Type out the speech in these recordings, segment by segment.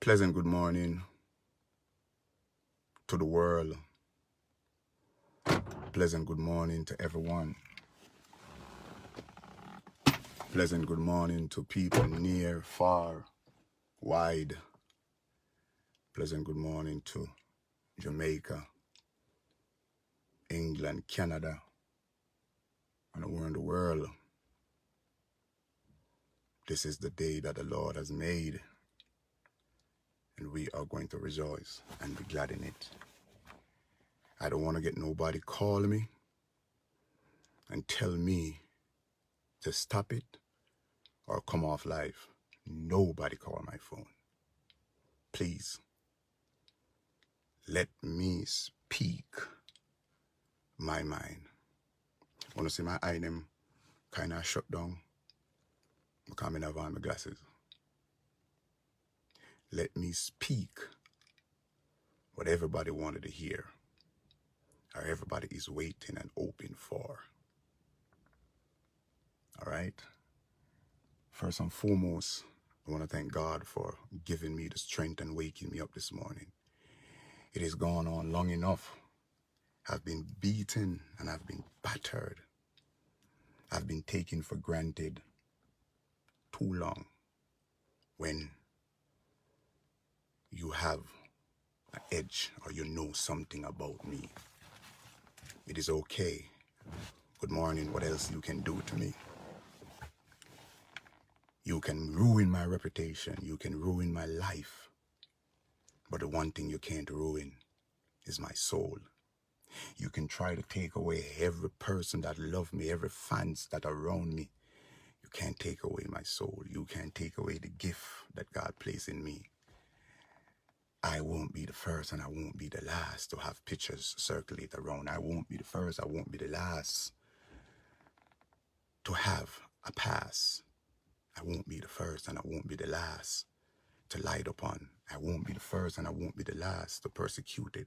Pleasant good morning to the world. Pleasant good morning to everyone. Pleasant good morning to people near, far, wide. Pleasant good morning to Jamaica, England, Canada, and around the world. This is the day that the Lord has made, and we are going to rejoice and be glad in it. I don't want to get nobody call me and tell me to stop it or come off live. Nobody call my phone. Please, let me speak my mind. Want to see my eye them kind of shut down? Because I have on my glasses. Let me speak what everybody wanted to hear, or everybody is waiting and hoping for. All right? First and foremost, I want to thank God for giving me the strength and waking me up this morning. It has gone on long enough. I've been beaten and I've been battered. I've been taken for granted too long. When you have an edge or you know something about me, it is okay. Good morning. What else you can do to me? You can ruin my reputation. You can ruin my life. But the one thing you can't ruin is my soul. You can try to take away every person that loves me, every fans that are around me. You can't take away my soul. You can't take away the gift that God placed in me. I won't be the first and I won't be the last to have pictures circulate around. I won't be the first. I won't be the last to have a pass. I won't be the first and I won't be the last to light upon. I won't be the first and I won't be the last to persecute it.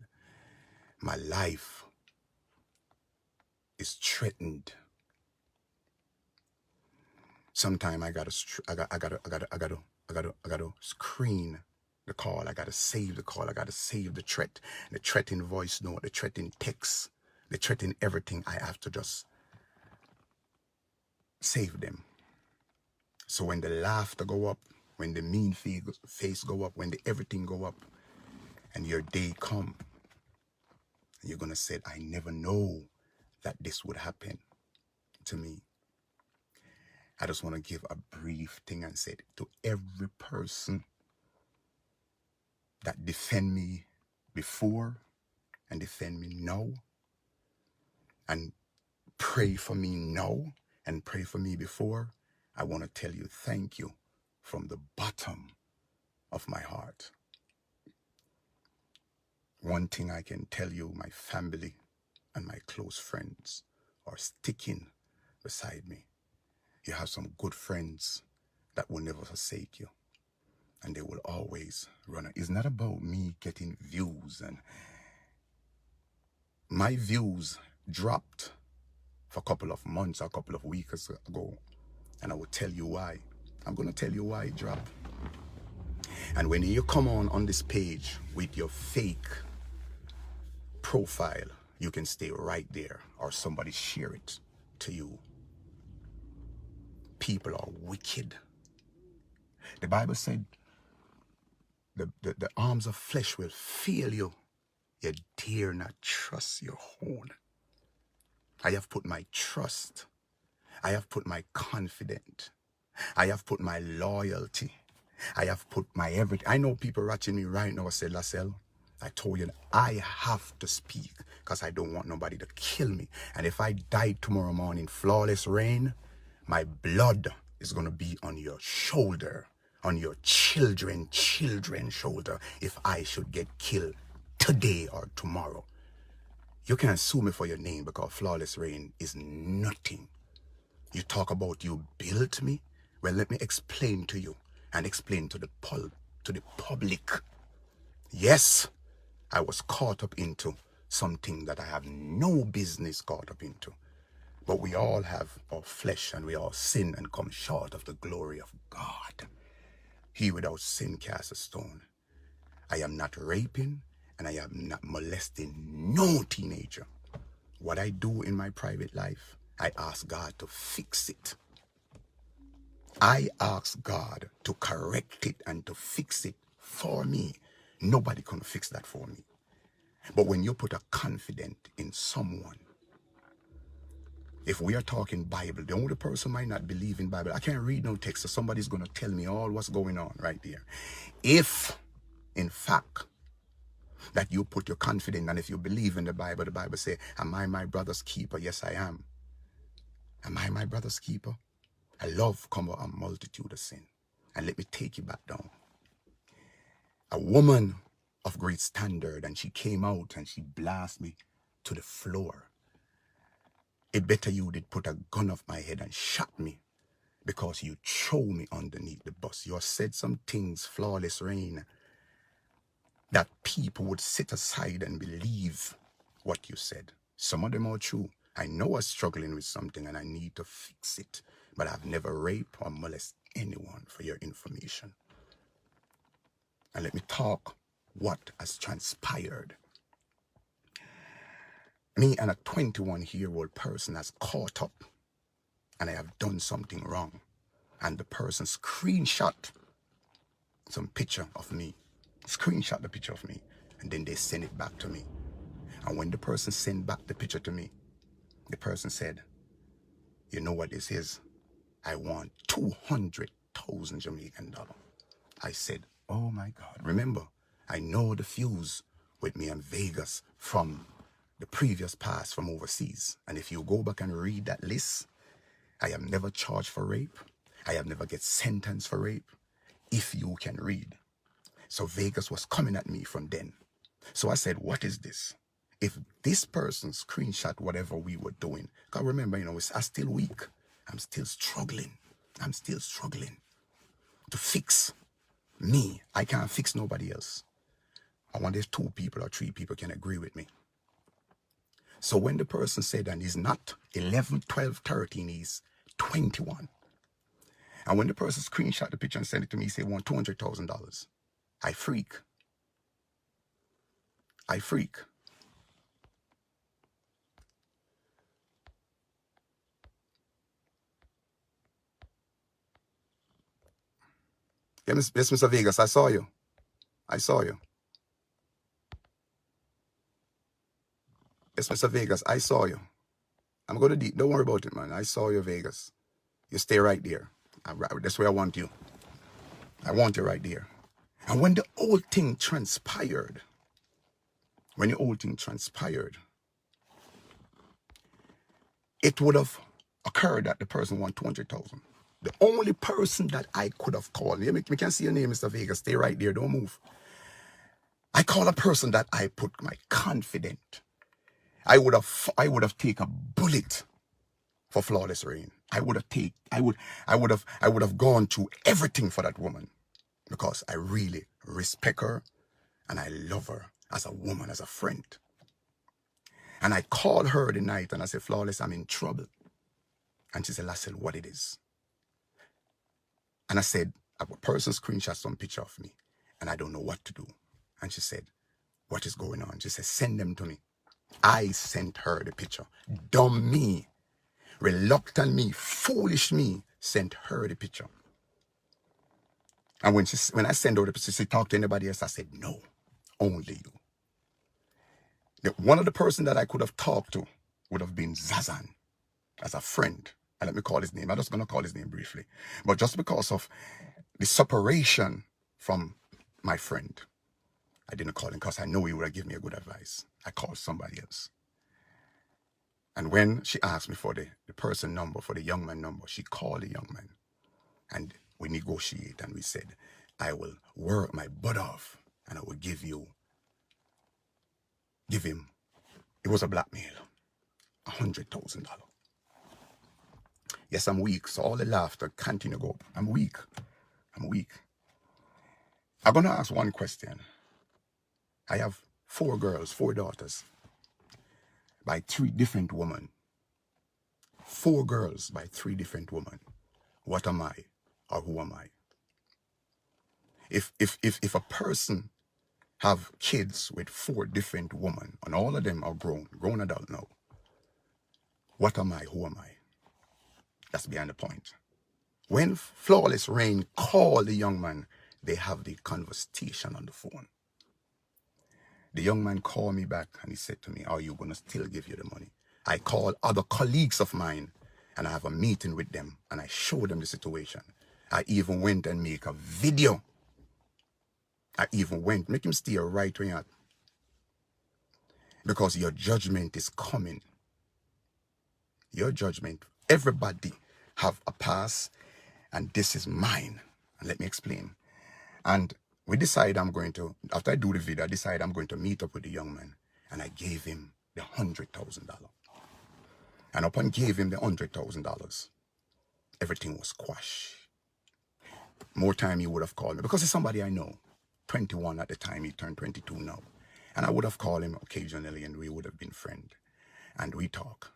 My life is threatened. Sometime I gotta screen the call. I gotta save the call. I gotta save the threat in voice note, the threat in text, the threat in everything. I have to just save them. So when the laughter go up, when the mean face go up, when the everything go up, and your day come, and you're gonna say, I never know that this would happen to me. I just want to give a brief thing and say to every person that defend me before and defend me now and pray for me now and pray for me before, I want to tell you thank you from the bottom of my heart. One thing I can tell you, my family and my close friends are sticking beside me. You have some good friends that will never forsake you. And they will always run. It's not about me getting views. And my views dropped for a couple of months or a couple of weeks ago. And I will tell you why. I'm going to tell you why it dropped. And when you come on this page with your fake profile, you can stay right there or somebody share it to you. People are wicked. The Bible said the arms of flesh will fail you. You dare not trust your own. I have put my trust. I have put my confidence. I have put my loyalty. I have put my everything. I know people watching me right now say, Lascelles, I told you that I have to speak because I don't want nobody to kill me. And if I die tomorrow morning, flawless rain, my blood is going to be on your shoulder, on your children's shoulder if I should get killed today or tomorrow. You can't sue me for your name because flawless rain is nothing. You talk about you built me. Well, let me explain to you and explain to the public. Yes, I was caught up into something that I have no business caught up into. But we all have our flesh and we all sin and come short of the glory of God. He without sin cast a stone. I am not raping, and I am not molesting no teenager. What I do in my private life, I ask God to fix it. I ask God to correct it and to fix it for me. Nobody can fix that for me. But when you put a confidence in someone, if we are talking Bible, the only person might not believe in Bible. I can't read no text, so somebody's going to tell me all what's going on right there. If, in fact, that you put your confidence, and if you believe in the Bible says, am I my brother's keeper? Yes, I am. Am I my brother's keeper? A love cover a multitude of sin. And let me take you back down. A woman of great standard, and she came out and she blasted me to the floor. It better you did put a gun off my head and shot me because you throw me underneath the bus. You have said some things, Flawless Rain, that people would sit aside and believe what you said. Some of them are true. I know I'm struggling with something and I need to fix it, but I've never raped or molested anyone, for your information. And let me talk what has transpired. Me and a 21-year-old person has caught up, and I have done something wrong. And the person screenshot some picture of me, screenshot the picture of me, and then they send it back to me. And when the person sent back the picture to me, the person said, you know what this is? I want 200,000 Jamaican dollars. I said, oh my God. Remember, I know the fuse with me in Vegas from the previous past from overseas. And if you go back and read that list, I have never charged for rape. I have never get sentenced for rape. If you can read. So Vegas was coming at me from then. So I said, what is this? If this person screenshot whatever we were doing, because remember, I'm still weak. I'm still struggling. I'm still struggling to fix me. I can't fix nobody else. I want there's 2 people or 3 people can agree with me. So when the person said, and he's not 11, 12, 13, he's 21. And when the person screenshot the picture and sent it to me, he said, want $200,000. I freak. I freak. Yes, Mr. Vegas, I saw you. I saw you. Yes, Mr. Vegas, I saw you. I'm going to deep. Don't worry about it, man. I saw you, Vegas. You stay right there. That's where I want you. I want you right there. And when the whole thing transpired, it would have occurred that the person won 200,000. The only person that I could have called, we can see your name, Mr. Vegas. Stay right there. Don't move. I call a person that I put my confidence. I would have taken a bullet for Flawless Rain. I would have gone through everything for that woman because I really respect her and I love her as a woman, as a friend. And I called her the night and I said, Flawless, I'm in trouble. And she said, Lassell, what it is? And I said, a person screenshot some picture of me and I don't know what to do. And she said, what is going on? She said, send them to me. I sent her the picture. Dumb me, reluctant me, foolish me, sent her the picture. And when I sent her the picture, she said, talk to anybody else. I said, no, only you. One of the person that I could have talked to would have been Zazan as a friend. And let me call his name. I'm just going to call his name briefly. But just because of the separation from my friend, I didn't call him because I know he would have given me a good advice. I called somebody else. And when she asked me for the person number, for the young man number, she called the young man. And we negotiate and we said, I will work my butt off and I will give him, it was a blackmail, $100,000. Yes, I'm weak. So all the laughter continue to go. I'm weak. I'm going to ask one question. I have 4 girls, 4 daughters by 3 different women. 4 girls by 3 different women. What am I or who am I? If a person have kids with 4 different women, and all of them are grown adult now. What am I? Who am I? That's behind the point. When Flawless Rain called the young man, they have the conversation on the phone. The young man called me back and he said to me, are you going to still give you the money? I called other colleagues of mine and I have a meeting with them and I showed them the situation. I even went and make a video. I even went, make him stay right where you're at. Because your judgment is coming. Your judgment, everybody have a past and this is mine. And let me explain. And we decide after I do the video, I decide I'm going to meet up with the young man. And I gave him the $100,000. And upon gave him the $100,000, everything was quashed. More time he would have called me because he's somebody I know. 21 at the time, he turned 22 now. And I would have called him occasionally and we would have been friends. And we talk.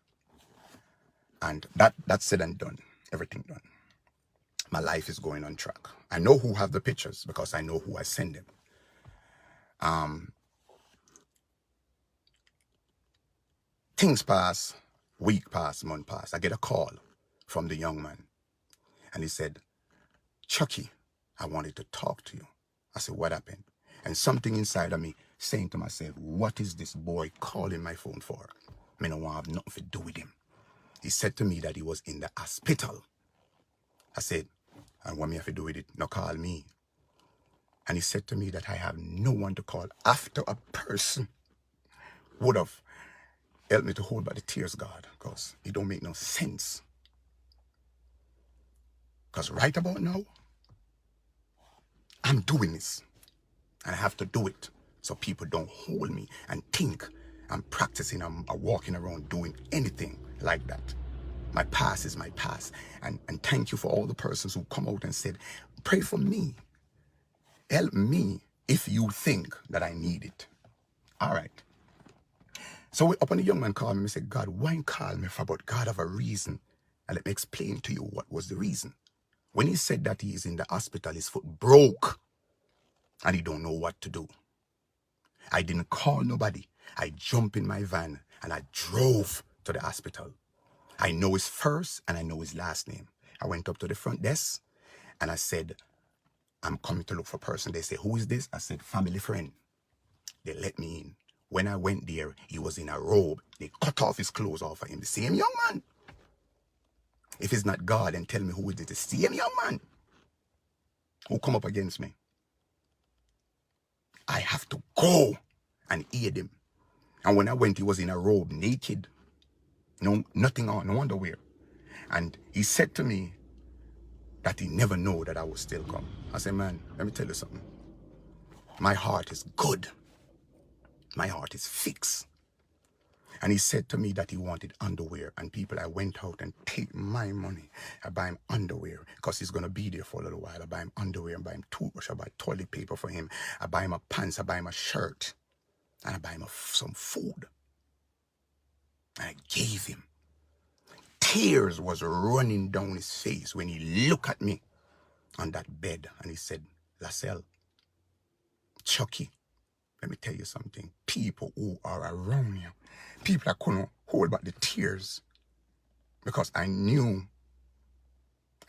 And that's said and done. Everything done. My life is going on track. I know who have the pictures because I know who I send them. Things pass, week pass, month pass. I get a call from the young man. And he said, Chucky, I wanted to talk to you. I said, what happened? And something inside of me saying to myself, what is this boy calling my phone for? I don't want to have nothing to do with him. He said to me that he was in the hospital. I said, and what me have to do with it? No, call me. And he said to me that I have no one to call after a person would have helped me to hold back the tears, God, because it don't make no sense. Because right about now, I'm doing this. And I have to do it so people don't hold me and think I'm practicing, I'm walking around doing anything like that. My past is my past. And thank you for all the persons who come out and said, pray for me. Help me if you think that I need it. All right. So upon the young man called me and said, God, why call me for? But God have a reason. And let me explain to you what was the reason. When he said that he is in the hospital, his foot broke and he don't know what to do. I didn't call nobody. I jumped in my van and I drove to the hospital. I know his first and I know his last name. I went up to the front desk and I said, I'm coming to look for a person. They say, who is this? I said, family friend. They let me in. When I went there, he was in a robe. They cut off his clothes off of him. The same young man. If it's not God, then tell me who is it. The same young man who come up against me. I have to go and aid him. And when I went, he was in a robe, naked. No, nothing on, no underwear. And he said to me that he never know that I would still come. I said, man, let me tell you something. My heart is good. My heart is fixed. And he said to me that he wanted underwear. And people, I went out and take my money. I buy him underwear because he's going to be there for a little while. I buy him underwear, I buy him toothbrush, I buy toilet paper for him. I buy him a pants, I buy him a shirt. And I buy him some food. And I gave him. Tears was running down his face when he looked at me on that bed. And he said, Lascelles, Chucky, let me tell you something. People who are around you, people that couldn't hold back the tears because I knew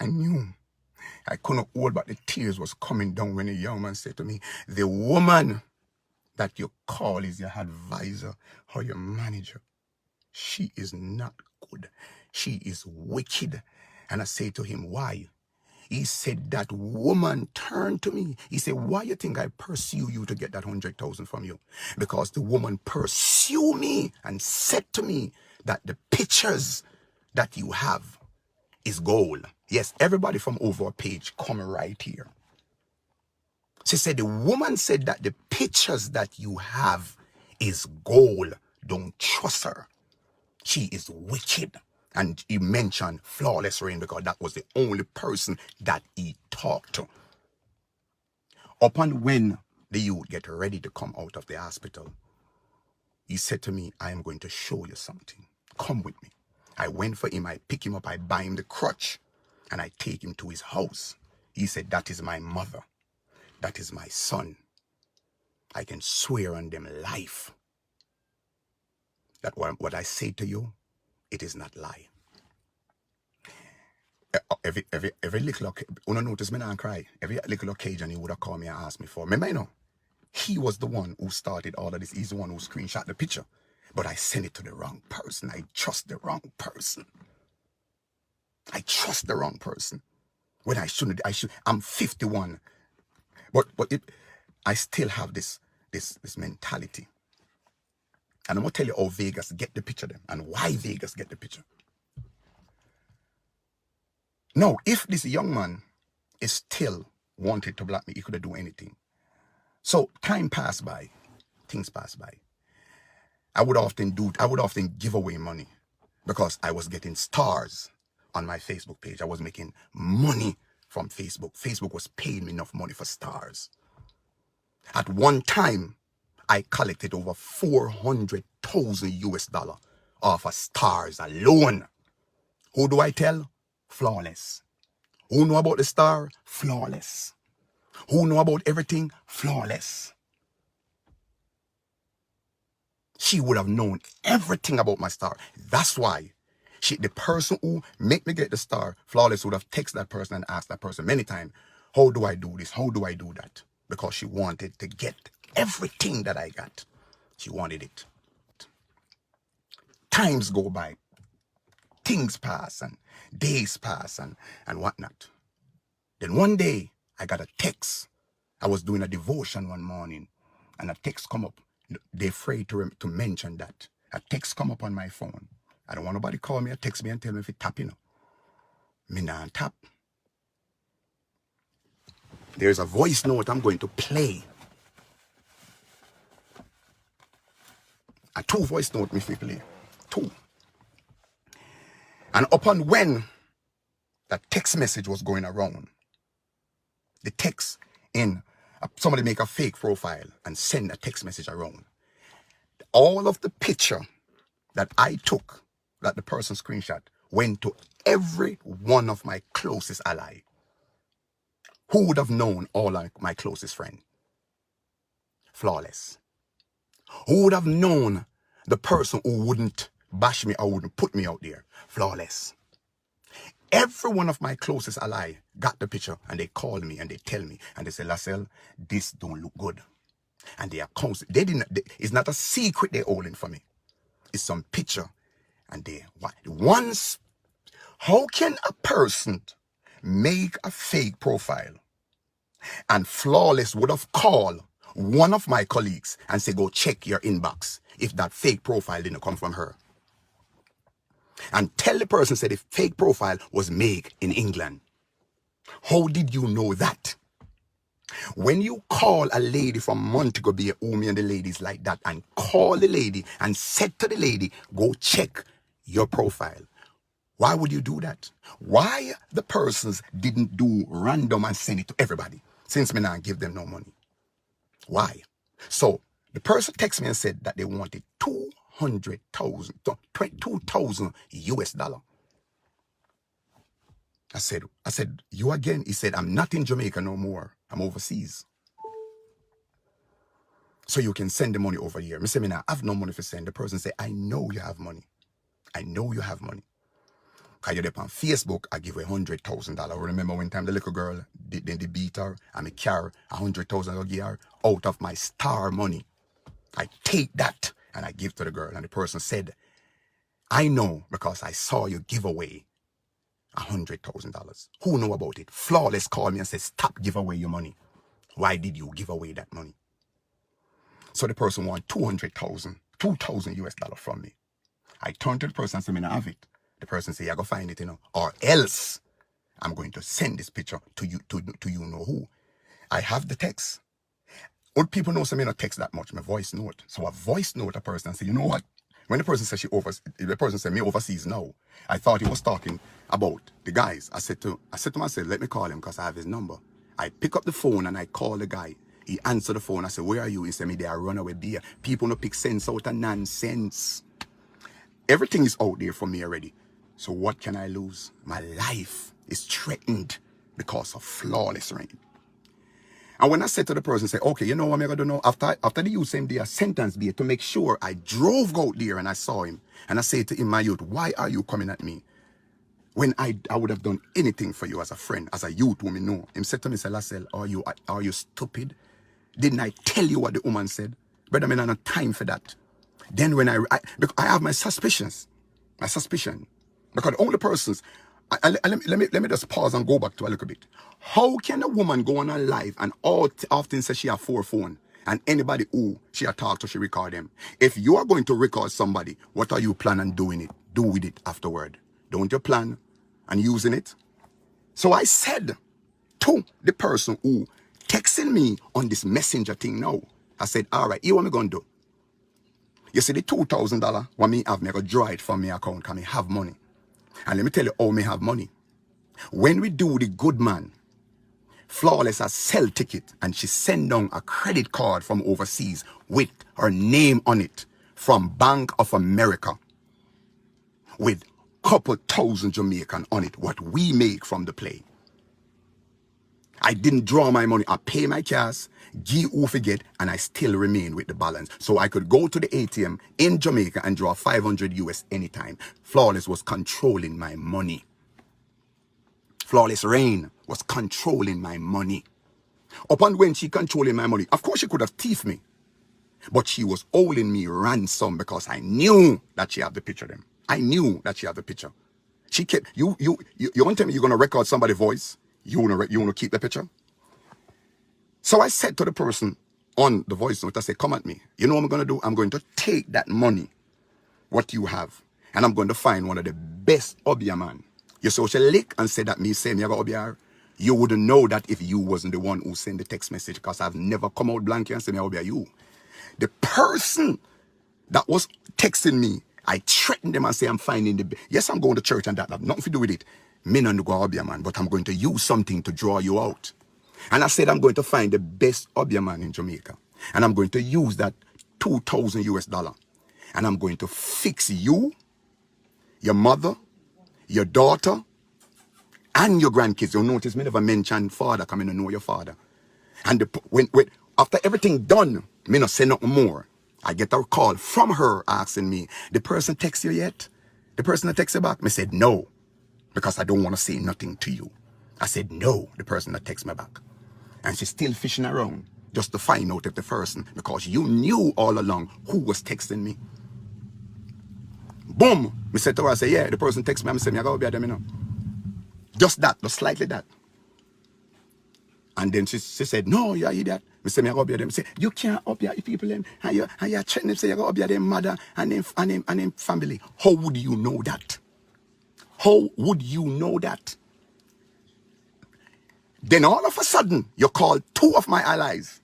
I couldn't hold back the tears was coming down when a young man said to me, the woman that you call is your advisor or your manager, she is not good. She is wicked. And I say to him, why? He said, that woman turned to me. He said, why you think I pursue you to get that 100,000 from you? Because the woman pursued me and said to me that the pictures that you have is gold. Yes, everybody from over a page come right here. She said, the woman said that the pictures that you have is gold. Don't trust her. She is wicked. And he mentioned Flawless Rain because that was the only person that he talked to. Upon when the youth get ready to come out of the hospital, he said to me, I am going to show you something. Come with me. I went for him. I pick him up. I buy him the crutch. And I take him to his house. He said, that is my mother. That is my son. I can swear on them life that what I say to you, it is not lie. Every little occasion, notice me not cry. Every little occasion he would have called me and asked me for. Remember, you know, he was the one who started all of this. He's the one who screenshot the picture. But I sent it to the wrong person. I trust the wrong person. I trust the wrong person. When I shouldn't, I'm 51. But I still have this mentality. And I'm going to tell you how Vegas get the picture then, and why Vegas get the picture. Now, if this young man is still wanted to block me, he could have done anything. So time passed by, things passed by. I would often give away money because I was getting stars on my Facebook page. I was making money from Facebook. Facebook was paying me enough money for stars. At one time, I collected over 400,000 US dollar off of stars alone. Who do I tell? Flawless. Who know about the star? Flawless. Who know about everything? Flawless. She would have known everything about my star. That's why the person who made me get the star, Flawless, would have texted that person and asked that person many times, how do I do this? How do I do that? Because she wanted to get everything that I got. She wanted it. Times go by. Things pass and days pass and whatnot. Then one day, I got a text. I was doing a devotion one morning, and a text come up. They're afraid to mention that. A text come up on my phone. I don't want nobody call me or text me and tell me if it tap, you know. Me not tap. There's a voice note I'm going to play. A 2 voice note me play. 2. And upon when that text message was going around, the text in, somebody make a fake profile and send a text message around. All of the picture that I took, that the person screenshot, went to every one of my closest ally. Who would have known all of my closest friend? Flawless. Who would have known the person who wouldn't bash me or wouldn't put me out there? Flawless. Every one of my closest ally got the picture and they called me and they tell me and they say, Lascelles, this don't look good. And they are constant. It's not a secret they're holding for me. It's some picture. And how can a person make a fake profile? And Flawless would have called one of my colleagues and say, go check your inbox if that fake profile didn't come from her. And tell the person, say the fake profile was made in England. How did you know that? When you call a lady from Montego Bay, Omi and the ladies like that, and call the lady and said to the lady, go check your profile. Why would you do that? Why the persons didn't do random and send it to everybody, since me not give them no money? Why? So the person texted me and said that they wanted 2,000 US dollar. I said, you again? He said, I'm not in Jamaica no more. I'm overseas. So you can send the money over here. I say, I have no money to send. The person say, I know you have money. I know you have money. Because you're on Facebook, I give her $100,000. Remember one time the little girl, they beat her, and I carry $100,000 I give her out of my star money. I take that and I give to the girl. And the person said, I know because I saw you give away $100,000. Who know about it? Flawless called me and said, stop give away your money. Why did you give away that money? So the person want 2,000 US dollars from me. I turned to the person and said, I have it. The person said, yeah, go find it, or else I'm going to send this picture to you, to you know who. I have the text. Old people know some text that much, my voice note. So a voice note a person and say, you know what? When the person said the person said me overseas now, I thought he was talking about the guys. I said to myself, let me call him because I have his number. I pick up the phone and I call the guy. He answered the phone. I said, where are you? He said, they are runaway beer. People no pick sense out of nonsense. Everything is out there for me already. So what can I lose? My life is threatened because of Flawless rain. And when I said to the person, say, okay, you know what I'm going to do now? After the youth same day, a sentence be to make sure I drove out there and I saw him. And I say to him, my youth, why are you coming at me? When I would have done anything for you as a friend, as a youth woman, no. Him said to me, say, Lassell, are you stupid? Didn't I tell you what the woman said? Brother, I have no time for that. Then when because I have my suspicions. My suspicion. Because the only persons, let me just pause and go back to a little bit. How can a woman go on her live and often say she have 4 phones and anybody who she a talk to, she record them? If you are going to record somebody, what are you planning on do with it afterward? Don't you plan on using it? So I said to the person who texting me on this messenger thing now, I said, all right, here what me going to do? You see the $2,000 what me have, me go draw it from my account because me have money. And let me tell you how me have money. When we do the good man, Flawless a sell ticket and she send down a credit card from overseas with her name on it from Bank of America with couple thousand Jamaican on it, what we make from the play. I didn't draw my money. I pay my cash, give who forget, and I still remain with the balance. So I could go to the ATM in Jamaica and draw 500 US anytime. Flawless was controlling my money. Flawless Rain was controlling my money. Upon when she controlling my money, of course she could have thieved me. But she was owing me ransom because I knew that she had the picture of them. I knew that she had the picture. She kept, you want to tell me you're going to record somebody's voice? You want to keep the picture? So I said to the person on the voice note, I said, come at me. You know what I'm going to do? I'm going to take that money, what you have, and I'm going to find one of the best Obia man. You social lick and say that me say me I got Obia. You wouldn't know that if you wasn't the one who sent the text message because I've never come out blank and say me Obia you. The person that was texting me, I threatened them and say I'm finding the... Yes, I'm going to church and that have nothing to do with it. Me not go Obia man, but I'm going to use something to draw you out. And I said I'm going to find the best Obia man in Jamaica. And I'm going to use that $2,000 US. And I'm going to fix you, your mother, your daughter, and your grandkids. You'll notice me never mention father coming to know your father. And when after everything done, me not say nothing more. I get a call from her asking me, the person text you yet? The person that text you back? Me said no, because I don't want to say nothing to you. I said no, the person that text me back. And she's still fishing around just to find out if the person, because you knew all along who was texting me. Boom! Me said to her, I said, yeah, the person text me, I said, I gotta be at them, you know. Just that, just slightly that. And then she said, no, you idiot. Me say, I gotta be at them. Say, you can't up your people them, and you threaten them, say, you gotta be at them mother and them family. How would you know that? How would you know that? Then all of a sudden, you call 2 of my allies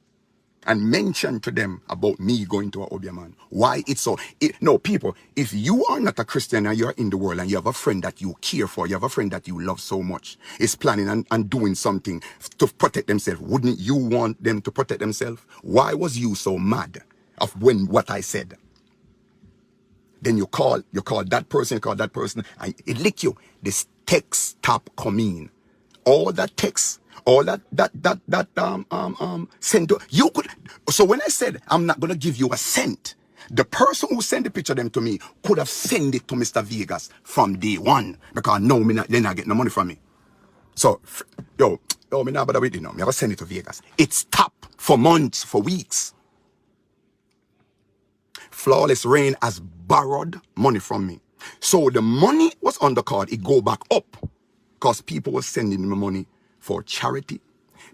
and mention to them about me going to a Obia man. Why it's so... No, people, if you are not a Christian and you're in the world and you have a friend that you care for, you have a friend that you love so much, is planning and doing something to protect themselves, wouldn't you want them to protect themselves? Why was you so mad of what I said? Then you call that person, and it lick you. This text stop coming. All that text, all that send to you could. So when I said I'm not gonna give you a cent, the person who sent the picture of them to me could have sent it to Mr. Vegas from day one, because no, they're not getting no money from me. So me not bother with it now. Me ever send it to Vegas. It stopped for months, for weeks. Flawless Rain has borrowed money from me. So the money was on the card. It go back up because people were sending me money for charity.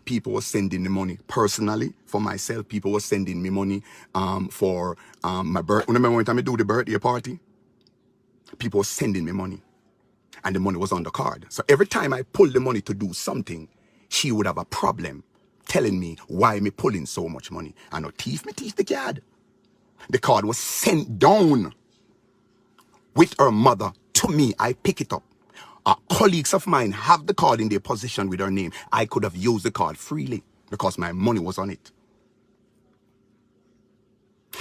People were sending me money personally for myself. People were sending me money for my birthday. Remember when I do the birthday party? People were sending me money. And the money was on the card. So every time I pulled the money to do something, she would have a problem telling me why me pulling so much money. I know thief the card. The card was sent down with her mother to me. I pick it up. Colleagues of mine have the card in their possession with her name. I could have used the card freely because my money was on it.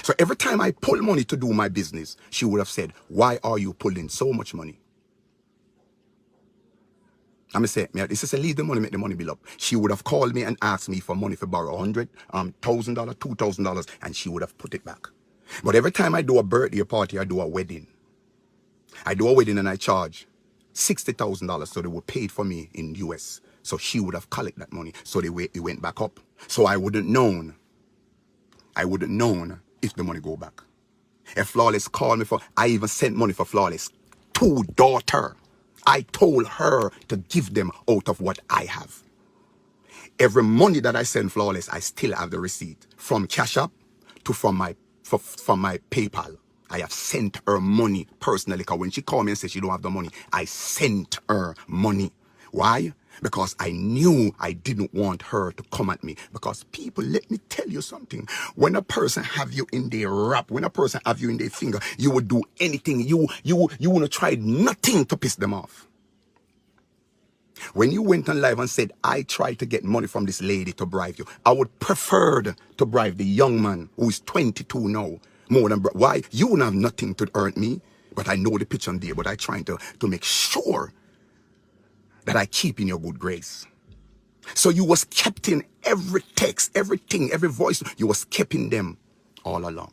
So every time I pull money to do my business, she would have said, why are you pulling so much money? I'm say, this is a leave the money, make the money bill up. She would have called me and asked me for money for borrow $100, $1,000, $2,000, and she would have put it back. But every time I do a birthday party, I do a wedding. I do a wedding and I charge $60,000, so they were paid for me in US. So she would have collected that money. So it went back up. So I wouldn't known if the money go back. If Flawless called me for, I even sent money for Flawless to daughter. I told her to give them out of what I have. Every money that I send Flawless, I still have the receipt. From Cash App to from my PayPal. I have sent her money personally, because when she called me and said she don't have the money, I sent her money. Why? Because I knew I didn't want her to come at me. Because people, let me tell you something. When a person have you in their rap, when a person have you in their finger, you would do anything. You want to try nothing to piss them off. When you went on live and said, I tried to get money from this lady to bribe you, I would prefer to bribe the young man who is 22 now. More than, why? You wouldn't have nothing to earn me, but I know the picture on there, but I trying to make sure that I keep in your good grace. So you was kept in every text, everything, every voice, you was kept in them all along.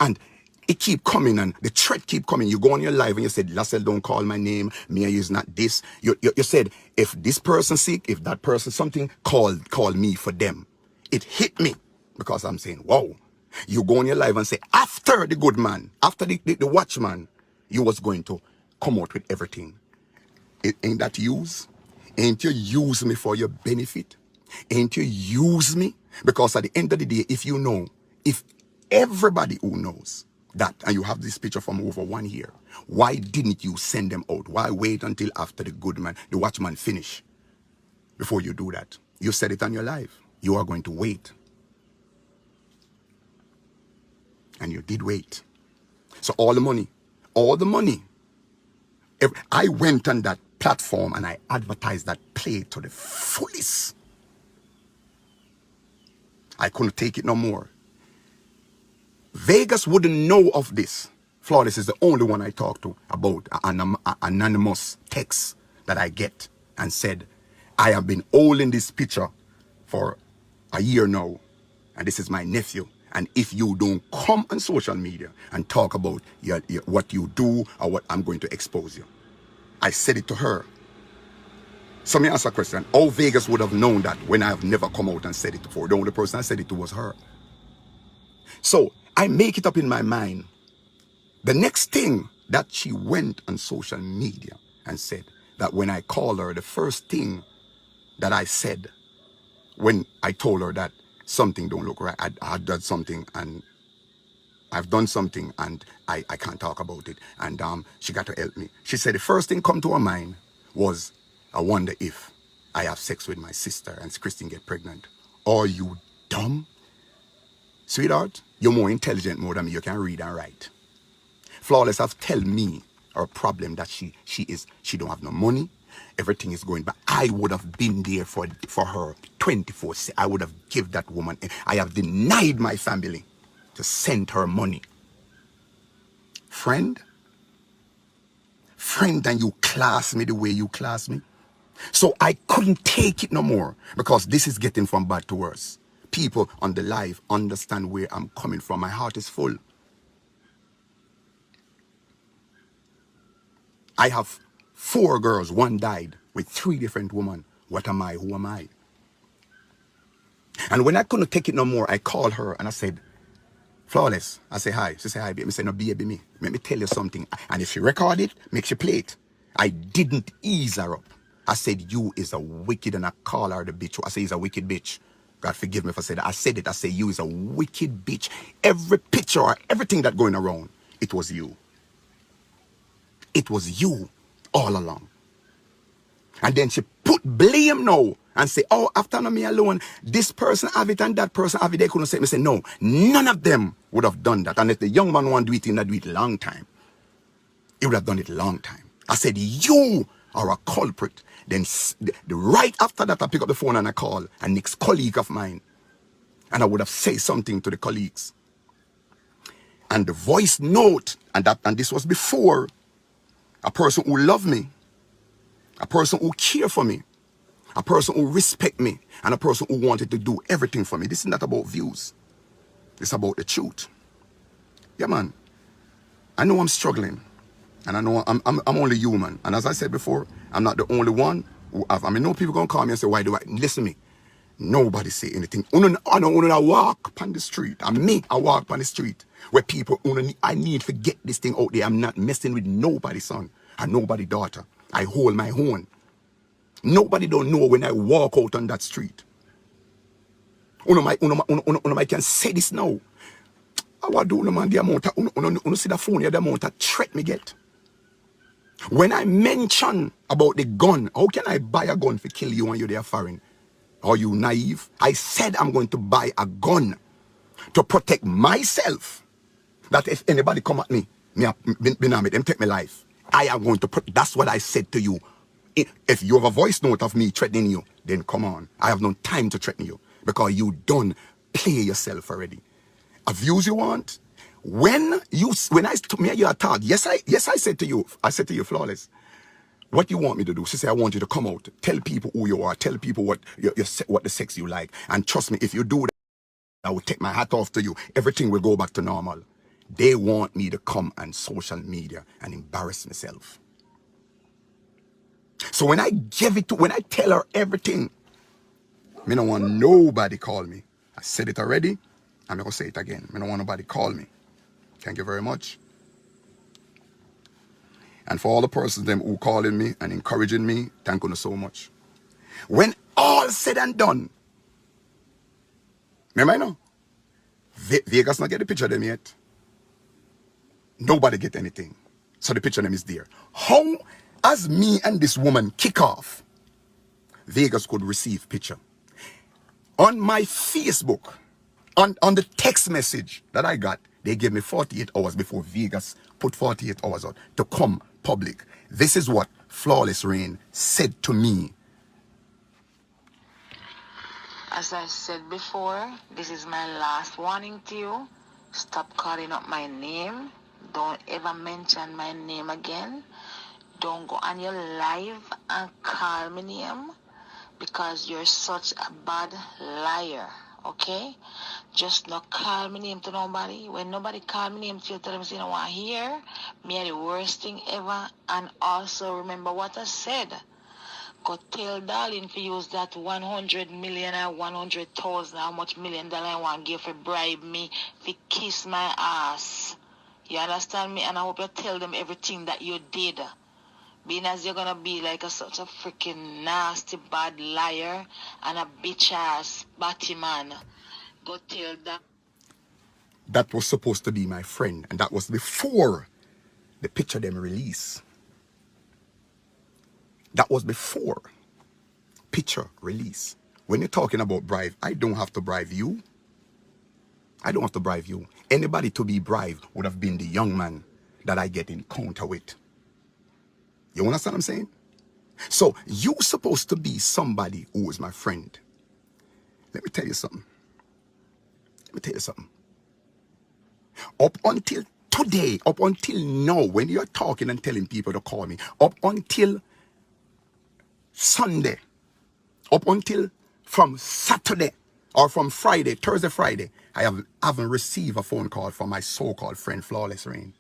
And it keep coming and the threat keep coming. You go on your live and you said, Lassell, don't call my name. Me is not this. You said, if this person sick, if that person something, call me for them. It hit me because I'm saying, whoa. You go on your live and say, after the good man, after the watchman, you was going to come out with everything. Ain't that use? Ain't you use me for your benefit? Ain't you use me? Because at the end of the day, if you know, if everybody who knows that, and you have this picture from over 1 year, why didn't you send them out? Why wait until after the good man, the watchman finish before you do that? You said it on your live. You are going to wait. And you did wait. So all the money, I went on that platform and I advertised that play to the fullest. I couldn't take it no more. Vegas wouldn't know of this. Flawless is the only one I talk to about an anonymous text that I get and said, I have been holding this picture for a year now, and this is my nephew. And if you don't come on social media and talk about what you do or what, I'm going to expose you. I said it to her. So me ask a question. How Vegas would have known that when I have never come out and said it before? The only person I said it to was her. So I make it up in my mind. The next thing that she went on social media and said that when I called her, the first thing that I said when I told her that something don't look right, I had done something and I've done something and I can't talk about it. And she got to help me. She said the first thing come to her mind was, I wonder if I have sex with my sister and Christine get pregnant. Are you dumb? Sweetheart, you're more intelligent more than me. You can read and write. Flawless have tell me her problem that she don't have no money. Everything is going back. I would have been there for her 24/7. I would have given that woman. I have denied my family to send her money. Friend, and you class me the way you class me. So I couldn't take it no more because this is getting from bad to worse. People on the live understand where I'm coming from. My heart is full. I have 4 girls. 1 died with 3 different women. What am I? Who am I? And when I couldn't take it no more, I called her and I said, Flawless. I say hi. She say hi, baby. I say, no, baby, me. Let me tell you something. And if she record it, make she play it. I didn't ease her up. I said, you is a wicked, and I call her the bitch. I say, he's a wicked bitch. God forgive me if I said that. I said it. I say, you is a wicked bitch. Every picture, everything that going around, it was you. It was you all along. And then she put blame now and say, oh, after me alone, this person have it and that person have it. They couldn't say, me say, no, none of them would have done that. And if the young man want to do it, he'll do it long time. He would have done it long time. I said, you are a culprit. Then right after that, I pick up the phone and I call a next colleague of mine. And I would have said something to the colleagues. And the voice note, and this was before a person who loved me a person who care for me, a person who respect me, and a person who wanted to do everything for me. This is not about views. It's about the truth. Yeah, man. I know I'm struggling, and I know I'm only human. And as I said before, I'm not the only one who have. I mean, no people gonna call me and say, "Why do I?" Listen to me. Nobody say anything. I walk on the street. I walk on the street where people, I need to get this thing out there. I'm not messing with nobody's son and nobody daughter. I hold my own. Nobody don't know when I walk out on that street. I can say this now. I want to do man the amount of, see the phone here, the amount of threat me get. When I mention about the gun, how can I buy a gun to kill you when you're there foreign? Are you naive? I said I'm going to buy a gun to protect myself. That if anybody come at me, them take my life. I am going to that's what I said to you. If you have a voice note of me threatening you, then come on. I have no time to threaten you because you done play yourself already. A views you want? When I me and you are talk, yes I said to you, Flawless. What you want me to do? She said, I want you to come out, tell people who you are, tell people what the sex you like. And trust me, if you do that, I will take my hat off to you. Everything will go back to normal. They want me to come on social media and embarrass myself. So when I tell her everything, me don't want nobody call me. I said it already, I'm going to say it again. Me don't want nobody call me. Thank you very much. And for all the persons them who calling me and encouraging me, thank you so much. When all said and done, remember I know, Vegas not get the picture of them yet. Nobody get anything. So the picture of them is there. How, as me and this woman kick off, Vegas could receive picture. On my Facebook, on the text message that I got, they gave me 48 hours before Vegas put 48 hours out to come public. This is what Flawless Rain said to me. As I said before, this is my last warning to you. Stop calling up my name. Don't ever mention my name again. Don't go on your live and call me name because you're such a bad liar. Okay? Just not call me name to nobody. When nobody call me name to you, tell them say, you don't want to hear. Me are the worst thing ever. And also remember what I said. Go tell darling to use that 100 million or 100,000, how much $1 million I want to give for bribe me, to kiss my ass. You understand me? And I hope you tell them everything that you did. Being as you're gonna be like such a freaking nasty bad liar and a bitch ass batty man. Go tell that. That was supposed to be my friend, and that was before the picture them release. That was before picture release. When you're talking about bribe, I don't have to bribe you. I don't have to bribe you. Anybody to be bribed would have been the young man that I get encounter with. You understand what I'm saying? So you're supposed to be somebody who is my friend. Let me tell you something. Up until today, up until now, when you're talking and telling people to call me, up until Sunday, up until from Saturday or from Friday, Thursday, Friday, I haven't received a phone call from my so-called friend Flawless Rain.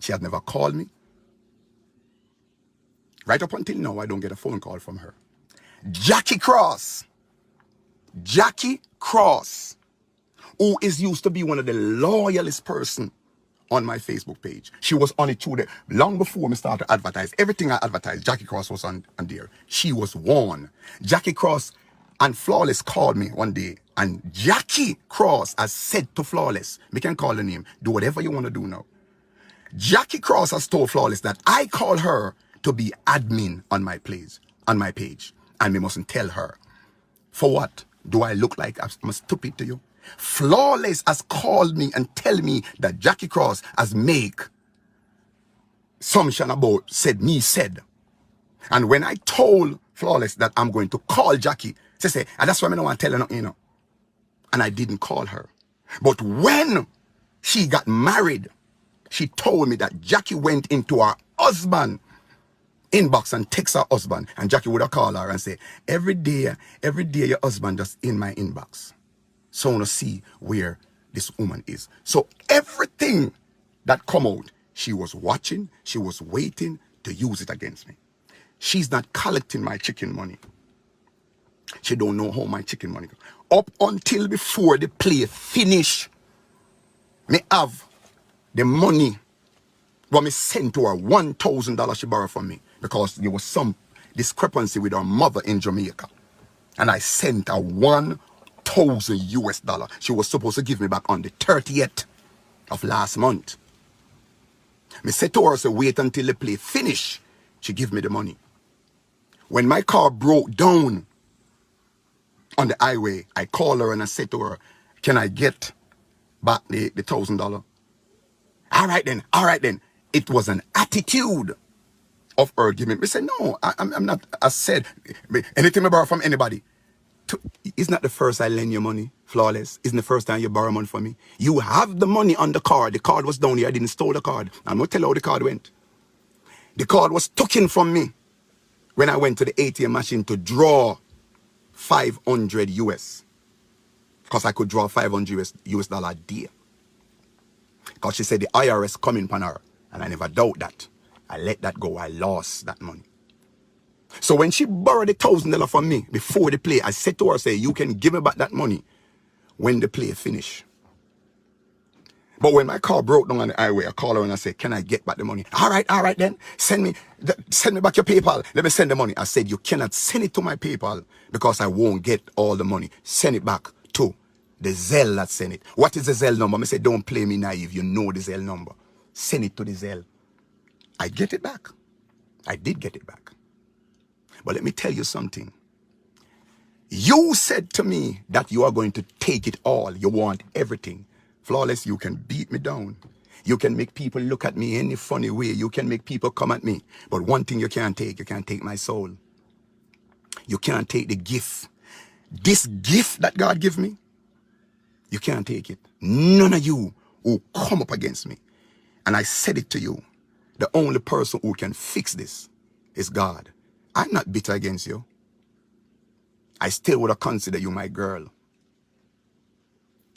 She has never called me. Right up until now, I don't get a phone call from her. Jackie Cross, who is used to be one of the loyalest person on my Facebook page. She was on it too long before me started to advertise. Everything I advertised, Jackie Cross was on there. She was warned. Jackie Cross and Flawless called me one day, and Jackie Cross has said to Flawless, we can call her name, do whatever you want to do now. Jackie Cross has told Flawless that I call her to be admin on my page, and we mustn't tell her. For what? Do I look like I'm stupid to you? Flawless has called me and tell me that Jackie Cross has make assumption about said. And when I told Flawless that I'm going to call Jackie, she said, and that's why I don't want to tell her nothing, And I didn't call her. But when she got married, she told me that Jackie went into her husband inbox and text her husband, and Jackie would have called her and say, every day your husband just in my inbox. So I want to see where this woman is. So everything that come out, she was watching, she was waiting to use it against me. She's not collecting my chicken money. She don't know how my chicken money goes. Up until before the play finish, me have the money what me sent to her, $1,000 she borrowed from me because there was some discrepancy with her mother in Jamaica. And I sent her $1,000 US. She was supposed to give me back on the 30th of last month. Me said to her, so wait until the play finish. She give me the money. When my car broke down on the highway, I called her and I said to her, can I get back the $1,000? All right then. It was an attitude of her giving. I said, no, I'm not. I said, anything I borrow from anybody. It's not the first I lend you money, Flawless. Isn't the first time you borrow money from me. You have the money on the card. The card was down here. I didn't steal the card. I'm going to tell you how the card went. The card was taken from me when I went to the ATM machine to draw 500 US. Because I could draw 500 US dollar a day. Because she said the IRS coming upon her. And I never doubt that. I let that go. I lost that money. So when she borrowed the $1,000 from me before the play, I said to her, say, you can give me back that money when the play finish. But when my car broke down on the highway, I called her and I said, can I get back the money? All right then. Send me back your PayPal. Let me send the money. I said, you cannot send it to my PayPal because I won't get all the money. Send it back to the Zelle that sent it. What is the Zelle number? I said, don't play me naive. You know the Zelle number. Send it to the Zelle. I get it back. I did get it back. But let me tell you something. You said to me that you are going to take it all. You want everything. Flawless, you can beat me down. You can make people look at me any funny way. You can make people come at me. But one thing you can't take my soul. You can't take the gift. This gift that God gave me, you can't take it. None of you who come up against me. And I said it to you. The only person who can fix this is God. I'm not bitter against you. I still would have considered you my girl.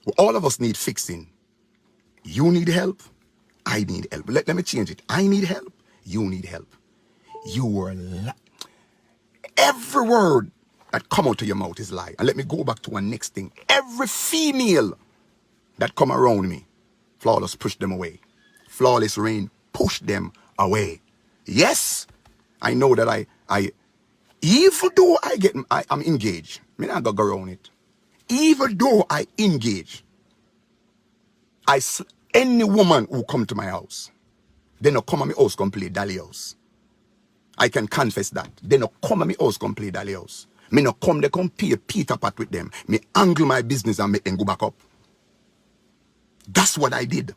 Well, all of us need fixing. You need help. I need help. Let me change it. I need help. You need help. You were every word that come out of your mouth is lie. And let me go back to one next thing. Every female that come around me, Flawless push them away. Flawless Rain push them away. Yes, I know that even though I'm engaged, I'm not gonna go around it. Even though I engage, any woman who come to my house, they not come at my house come play Dolly house. I can confess that. They not come at my house come play Dolly house. Me not come, they come play Peter Pat with them. Me angle my business and make them go back up. That's what I did.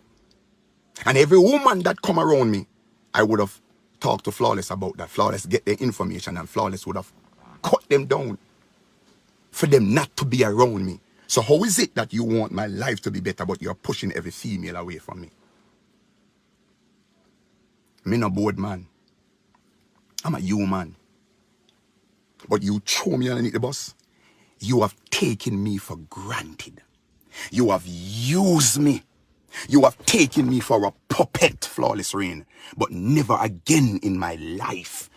And every woman that come around me, I would have talked to Flawless about that. Flawless get their information and Flawless would have cut them down for them not to be around me. So how is it that you want my life to be better, but you're pushing every female away from me? Me no bored man. I'm a human. But you throw me underneath the bus. You have taken me for granted. You have used me. You have taken me for a puppet, Flawless Rain. But never again in my life.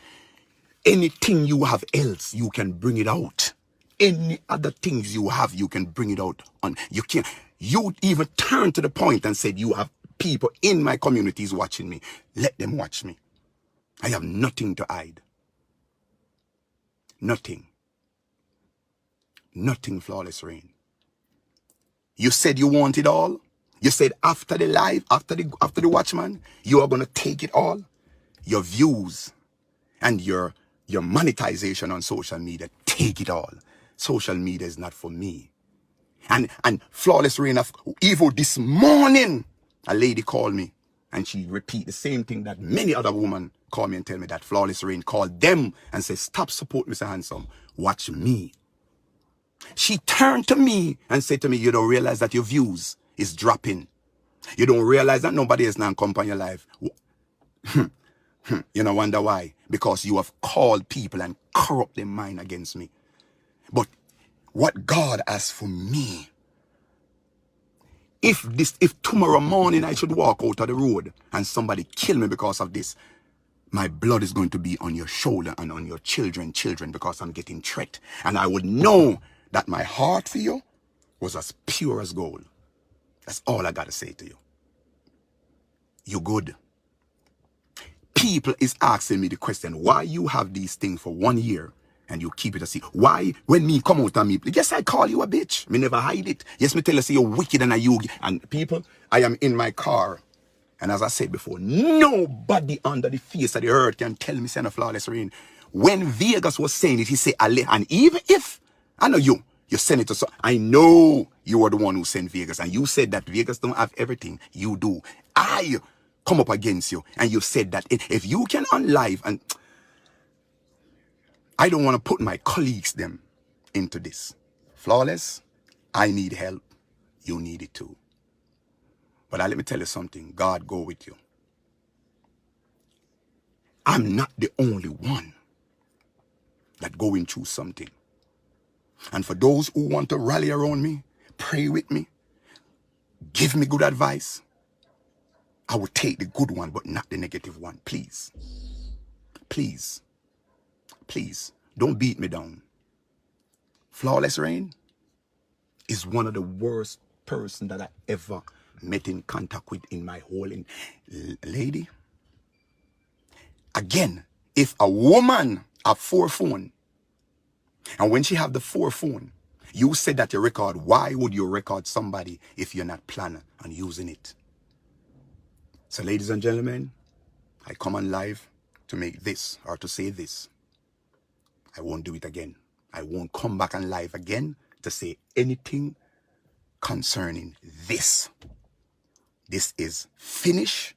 Anything you have else, you can bring it out. Any other things you have, you can bring it out. You can't. You even turned to the point and said, you have people in my communities watching me. Let them watch me. I have nothing to hide. Nothing. Nothing, Flawless Rain. You said you want it all. You said after the live, after the Watchman, you are going to take it all. Your views and your monetization on social media, take it all. Social media is not for me. And Flawless Rain of Evil this morning, a lady called me and she repeat the same thing that many other women call me and tell me that Flawless Rain called them and said, stop support Mr. Hansom. Watch me. She turned to me and said to me, you don't realize that your views is dropping. You don't realize that nobody else now come on your life. You don't wonder why. because you have called people and corrupt their mind against me. But what God has for me, if tomorrow morning I should walk out of the road and somebody kill me because of this, my blood is going to be on your shoulder and on your children, because I'm getting threat. And I would know that my heart for you was as pure as gold. That's all I got to say to you. You good. People is asking me the question, why you have these things for 1 year and you keep it a secret? Why, when me come out of me, yes, I call you a bitch. Me never hide it. Yes, me tell you, say you're wicked and you. And people, I am in my car. And as I said before, nobody under the face of the earth can tell me send a flawless rain. When Vegas was saying it, he said, and even if, I know you send it to, so I know you are the one who sent Vegas. And you said that Vegas don't have everything. You do. I come up against you. And you said that if you can unlive, and I don't want to put my colleagues them into this. Flawless, I need help. You need it too. But let me tell you something. God go with you. I'm not the only one that going through something. And for those who want to rally around me, pray with me, give me good advice, I will take the good one, but not the negative one. Please. Please. Please. Don't beat me down. Flawless Rain is one of the worst person that I ever met in contact with in my whole lady. Again, if a woman have 4 phones, and when she have the 4 phone, you said that you record. Why would you record somebody if you're not planning on using it? So ladies and gentlemen, I come on live to make this or to say this. I won't do it again. I won't come back on live again to say anything concerning this. This is finished.